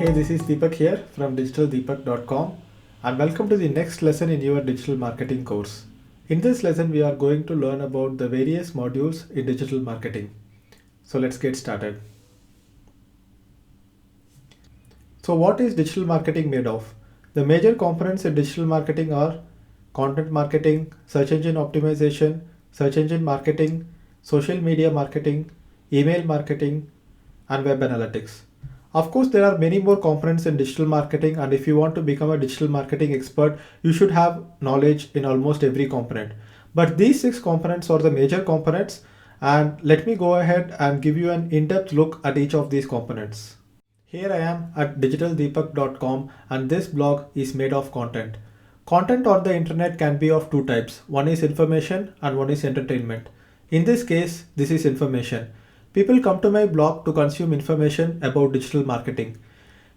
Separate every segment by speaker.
Speaker 1: Hey, this is Deepak here from digitaldeepak.com and welcome to the next lesson in your digital marketing course. In this lesson, we are going to learn about the various modules in digital marketing. So let's get started. So what is digital marketing made of? The major components in digital marketing are content marketing, search engine optimization, search engine marketing, social media marketing, email marketing, and web analytics. Of course, there are many more components in digital marketing, and if you want to become a digital marketing expert, you should have knowledge in almost every component. But these 6 components are the major components, and let me go ahead and give you an in-depth look at each of these components. Here I am at digitaldeepak.com, and this blog is made of content. Content on the internet can be of two types. One is information and one is entertainment. In this case, this is information. People come to my blog to consume information about digital marketing.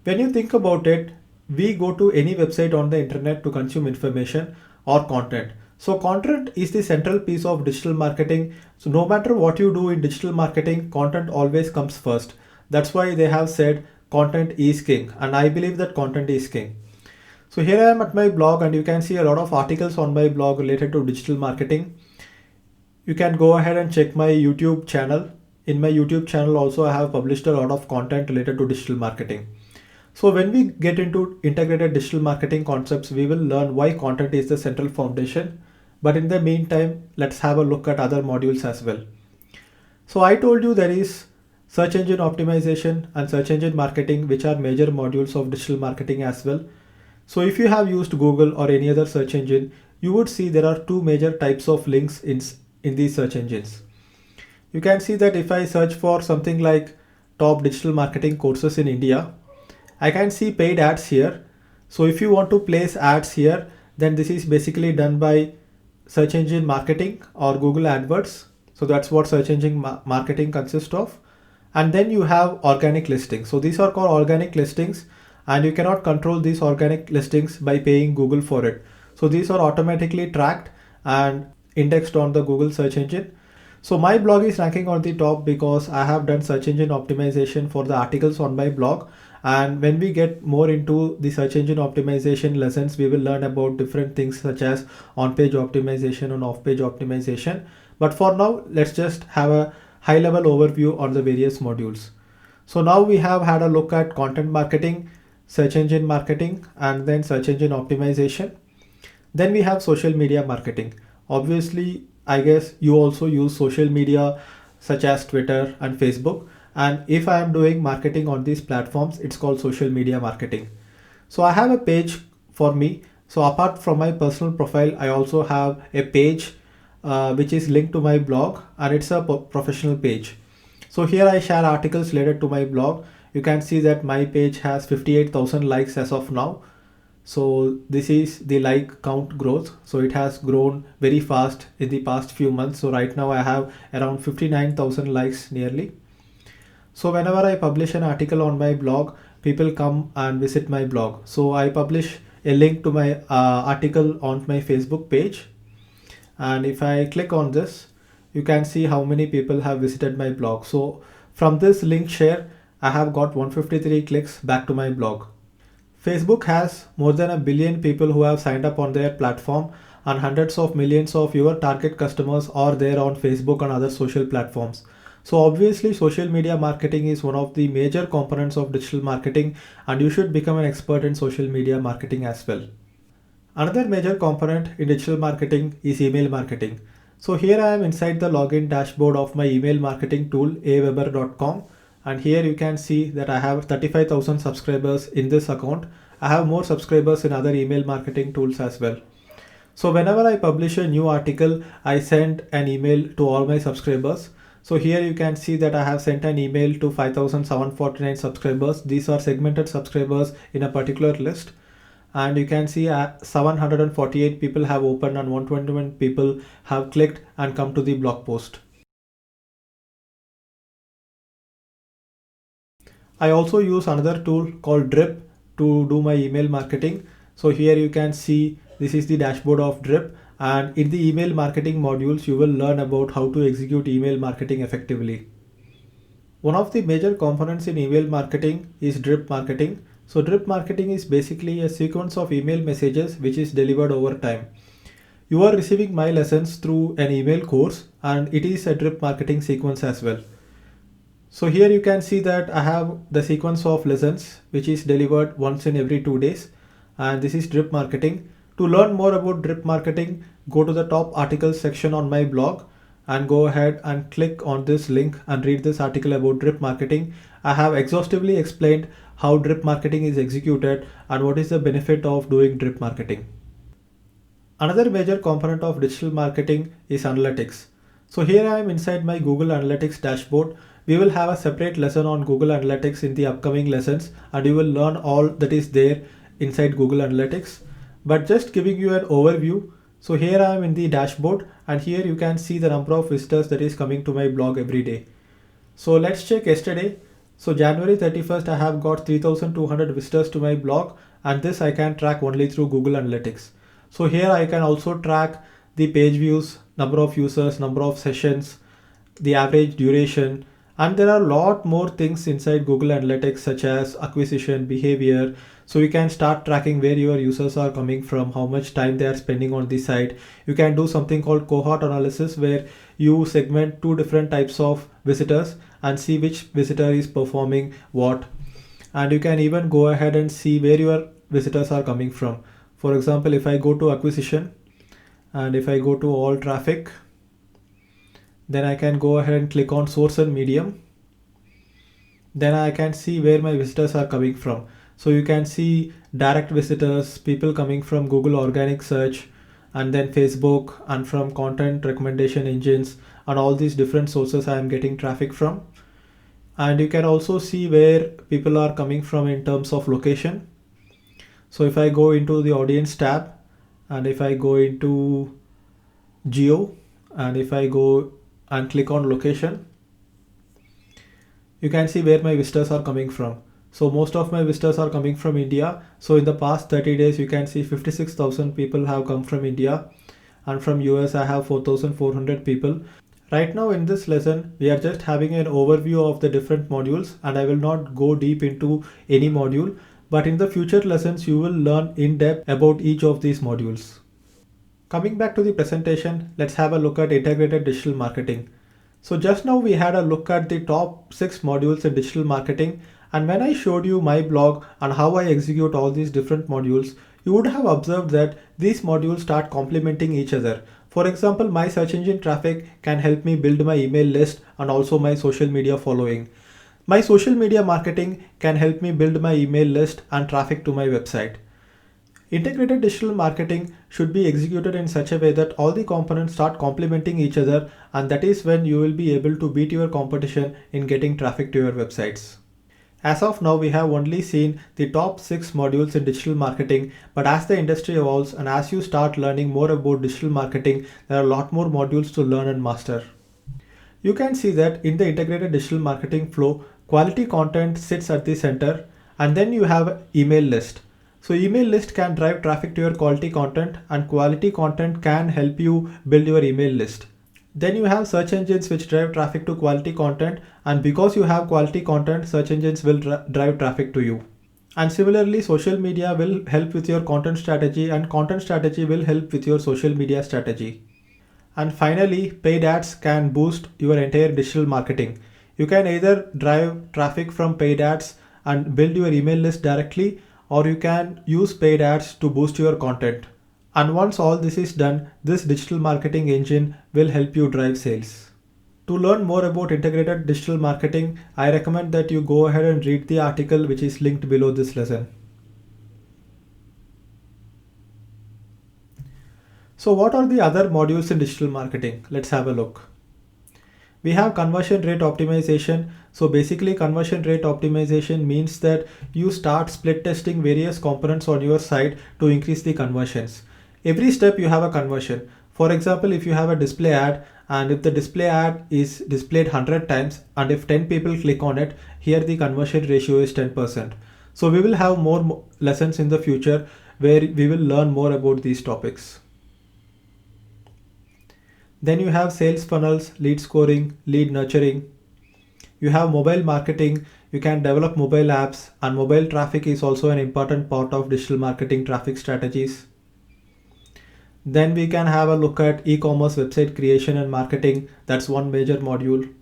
Speaker 1: When you think about it, we go to any website on the internet to consume information or content. So content is the central piece of digital marketing. So no matter what you do in digital marketing, content always comes first. That's why they have said content is king, and I believe that content is king. So here I am at my blog, and you can see a lot of articles on my blog related to digital marketing. You can go ahead and check my YouTube channel. In my YouTube channel also I have published a lot of content related to digital marketing. So when we get into integrated digital marketing concepts, we will learn why content is the central foundation. But in the meantime, let's have a look at other modules as well. So I told you there is search engine optimization and search engine marketing, which are major modules of digital marketing as well. So if you have used Google or any other search engine, you would see there are two major types of links in these search engines. You can see that if I search for something like top digital marketing courses in India, I can see paid ads here. So if you want to place ads here, then this is basically done by search engine marketing or Google AdWords. So that's what search engine marketing consists of. And then you have organic listings. So these are called organic listings, and you cannot control these organic listings by paying Google for it. So these are automatically tracked and indexed on the Google search engine. So my blog is ranking on the top because I have done search engine optimization for the articles on my blog. And when we get more into the search engine optimization lessons, we will learn about different things such as on-page optimization and off-page optimization. But for now, let's just have a high-level overview on the various modules. So now we have had a look at content marketing, search engine marketing, and then search engine optimization. Then we have social media marketing. Obviously, I guess you also use social media such as Twitter and Facebook. And if I am doing marketing on these platforms, it's called social media marketing. So I have a page for me. So apart from my personal profile, I also have a page which is linked to my blog, and it's a professional page. So here I share articles related to my blog. You can see that my page has 58,000 likes as of now. So this is the like count growth. So it has grown very fast in the past few months. So right now I have around 59,000 likes nearly. So whenever I publish an article on my blog, people come and visit my blog. So I publish a link to my article on my Facebook page. And if I click on this, you can see how many people have visited my blog. So from this link share, I have got 153 clicks back to my blog. Facebook has more than 1 billion people who have signed up on their platform, and hundreds of millions of your target customers are there on Facebook and other social platforms. So obviously social media marketing is one of the major components of digital marketing, and you should become an expert in social media marketing as well. Another major component in digital marketing is email marketing. So here I am inside the login dashboard of my email marketing tool aweber.com. And here you can see that I have 35,000 subscribers in this account. I have more subscribers in other email marketing tools as well. So whenever I publish a new article, I send an email to all my subscribers. So here you can see that I have sent an email to 5,749 subscribers. These are segmented subscribers in a particular list. And you can see 748 people have opened and 121 people have clicked and come to the blog post. I also use another tool called Drip to do my email marketing. So here you can see this is the dashboard of Drip, and in the email marketing modules you will learn about how to execute email marketing effectively. One of the major components in email marketing is drip marketing. So drip marketing is basically a sequence of email messages which is delivered over time. You are receiving my lessons through an email course, and it is a drip marketing sequence as well. So here you can see that I have the sequence of lessons which is delivered once in every 2 days, and this is drip marketing. To learn more about drip marketing, go to the top articles section on my blog and go ahead and click on this link and read this article about drip marketing. I have exhaustively explained how drip marketing is executed and what is the benefit of doing drip marketing. Another major component of digital marketing is analytics. So here I am inside my Google Analytics dashboard. We will have a separate lesson on Google Analytics in the upcoming lessons, and you will learn all that is there inside Google Analytics. But just giving you an overview. So here I am in the dashboard, and here you can see the number of visitors that is coming to my blog every day. So let's check yesterday. So January 31st, I have got 3,200 visitors to my blog, and this I can track only through Google Analytics. So here I can also track the page views, number of users, number of sessions, the average duration, and there are a lot more things inside Google Analytics such as acquisition, behavior. So you can start tracking where your users are coming from, how much time they are spending on the site. You can do something called cohort analysis where you segment two different types of visitors and see which visitor is performing what. And you can even go ahead and see where your visitors are coming from. For example, if I go to acquisition and if I go to all traffic, then I can go ahead and click on source and medium. Then I can see where my visitors are coming from. So you can see direct visitors, people coming from Google organic search, and then Facebook, and from content recommendation engines, and all these different sources I am getting traffic from. And you can also see where people are coming from in terms of location. So if I go into the audience tab, and if I go into geo, and if I go and click on location, you can see where my visitors are coming from. So most of my visitors are coming from India. So in the past 30 days, you can see 56,000 people have come from India, and from US I have 4,400 people. Right now in this lesson, we are just having an overview of the different modules, and I will not go deep into any module. But in the future lessons, you will learn in depth about each of these modules. Coming back to the presentation, let's have a look at integrated digital marketing. So just now we had a look at the top 6 modules in digital marketing, and when I showed you my blog and how I execute all these different modules, you would have observed that these modules start complementing each other. For example, my search engine traffic can help me build my email list and also my social media following. My social media marketing can help me build my email list and traffic to my website. Integrated digital marketing should be executed in such a way that all the components start complementing each other, and that is when you will be able to beat your competition in getting traffic to your websites. As of now, we have only seen the top 6 modules in digital marketing, but as the industry evolves and as you start learning more about digital marketing, there are a lot more modules to learn and master. You can see that in the integrated digital marketing flow, quality content sits at the center, and then you have email list. So email list can drive traffic to your quality content, and quality content can help you build your email list. Then you have search engines which drive traffic to quality content, and because you have quality content, search engines will drive traffic to you. And similarly, social media will help with your content strategy, and content strategy will help with your social media strategy. And finally, paid ads can boost your entire digital marketing. You can either drive traffic from paid ads and build your email list directly, or you can use paid ads to boost your content. And once all this is done, this digital marketing engine will help you drive sales. To learn more about integrated digital marketing, I recommend that you go ahead and read the article which is linked below this lesson. So what are the other modules in digital marketing? Let's have a look. We have conversion rate optimization. So basically conversion rate optimization means that you start split testing various components on your site to increase the conversions. Every step you have a conversion. For example, if you have a display ad, and if the display ad is displayed 100 times and if 10 people click on it, here the conversion ratio is 10%. So we will have more lessons in the future where we will learn more about these topics. Then you have sales funnels, lead scoring, lead nurturing. You have mobile marketing. You can develop mobile apps, and mobile traffic is also an important part of digital marketing traffic strategies. Then we can have a look at e-commerce website creation and marketing. That's one major module.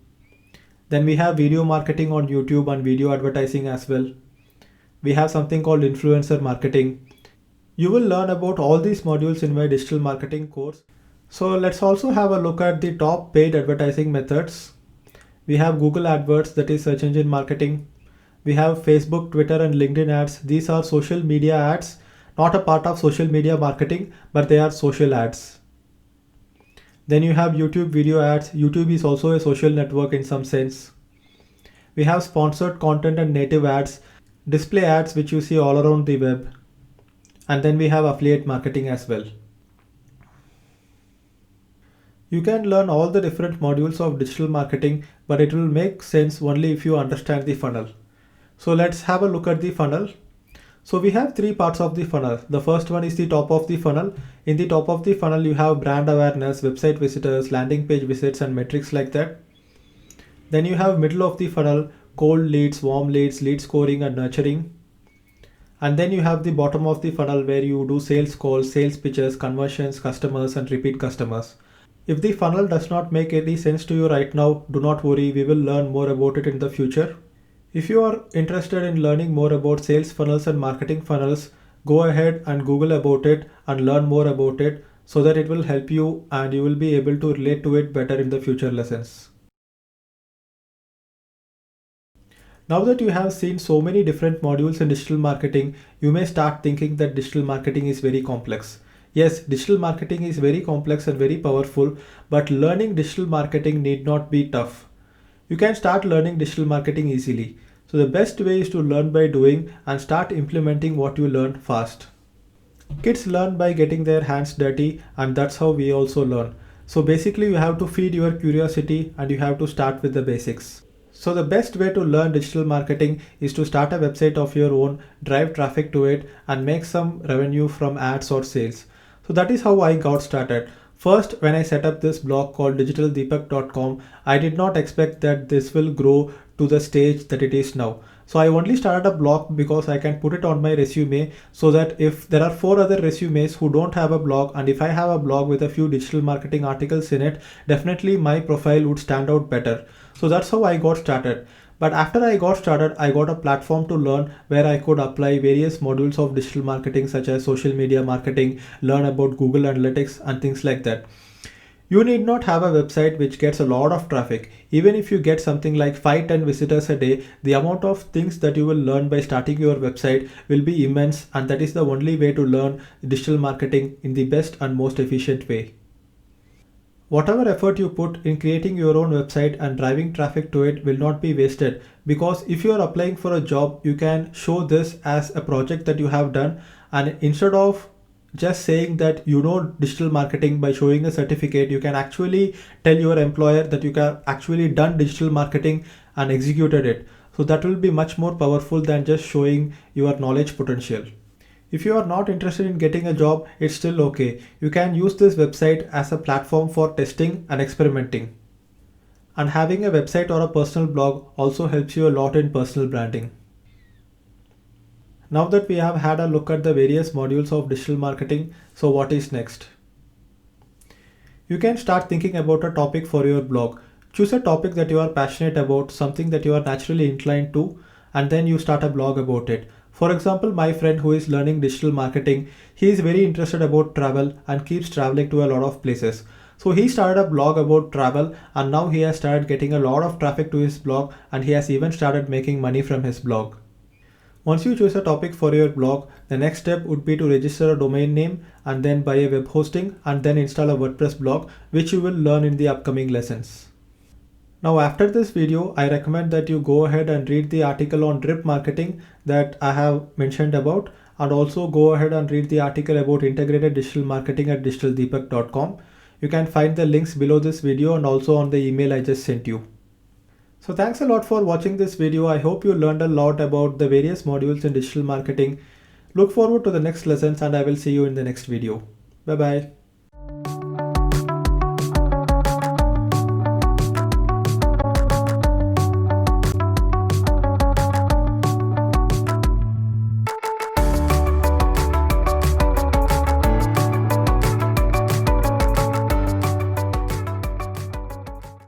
Speaker 1: Then we have video marketing on YouTube and video advertising as well. We have something called influencer marketing. You will learn about all these modules in my digital marketing course. So let's also have a look at the top paid advertising methods. We have Google AdWords, that is search engine marketing. We have Facebook, Twitter and LinkedIn ads. These are social media ads, not a part of social media marketing, but they are social ads. Then you have YouTube video ads. YouTube is also a social network in some sense. We have sponsored content and native ads, display ads which you see all around the web. And then we have affiliate marketing as well. You can learn all the different modules of digital marketing, but it will make sense only if you understand the funnel. So let's have a look at the funnel. So we have three parts of the funnel. The first one is the top of the funnel. In the top of the funnel, you have brand awareness, website visitors, landing page visits, and metrics like that. Then you have middle of the funnel, cold leads, warm leads, lead scoring and nurturing. And then you have the bottom of the funnel where you do sales calls, sales pitches, conversions, customers, and repeat customers. If the funnel does not make any sense to you right now, do not worry, we will learn more about it in the future. If you are interested in learning more about sales funnels and marketing funnels, go ahead and Google about it and learn more about it so that it will help you and you will be able to relate to it better in the future lessons. Now that you have seen so many different modules in digital marketing, you may start thinking that digital marketing is very complex. Yes, digital marketing is very complex and very powerful, but learning digital marketing need not be tough. You can start learning digital marketing easily. So the best way is to learn by doing and start implementing what you learn fast. Kids learn by getting their hands dirty, and that's how we also learn. So basically you have to feed your curiosity and you have to start with the basics. So the best way to learn digital marketing is to start a website of your own, drive traffic to it and make some revenue from ads or sales. So that is how I got started. First, when I set up this blog called digitaldeepak.com, I did not expect that this will grow to the stage that it is now. So I only started a blog because I can put it on my resume so that if there are 4 other resumes who don't have a blog, and if I have a blog with a few digital marketing articles in it, definitely my profile would stand out better. So that's how I got started. But after I got started, I got a platform to learn where I could apply various modules of digital marketing such as social media marketing, learn about Google Analytics and things like that. You need not have a website which gets a lot of traffic. Even if you get something like 5-10 visitors a day, the amount of things that you will learn by starting your website will be immense, and that is the only way to learn digital marketing in the best and most efficient way. Whatever effort you put in creating your own website and driving traffic to it will not be wasted, because if you are applying for a job, you can show this as a project that you have done, and instead of just saying that you know digital marketing by showing a certificate, you can actually tell your employer that you have actually done digital marketing and executed it. So that will be much more powerful than just showing your knowledge potential. If you are not interested in getting a job, it's still okay. You can use this website as a platform for testing and experimenting. And having a website or a personal blog also helps you a lot in personal branding. Now that we have had a look at the various modules of digital marketing, so what is next? You can start thinking about a topic for your blog. Choose a topic that you are passionate about, something that you are naturally inclined to, and then you start a blog about it. For example, my friend who is learning digital marketing, he is very interested about travel and keeps traveling to a lot of places. So he started a blog about travel, and now he has started getting a lot of traffic to his blog, and he has even started making money from his blog. Once you choose a topic for your blog, the next step would be to register a domain name and then buy a web hosting and then install a WordPress blog, which you will learn in the upcoming lessons. Now after this video, I recommend that you go ahead and read the article on drip marketing that I have mentioned about, and also go ahead and read the article about integrated digital marketing at digitaldeepak.com. You can find the links below this video and also on the email I just sent you. So thanks a lot for watching this video. I hope you learned a lot about the various modules in digital marketing. Look forward to the next lessons, and I will see you in the next video. Bye bye.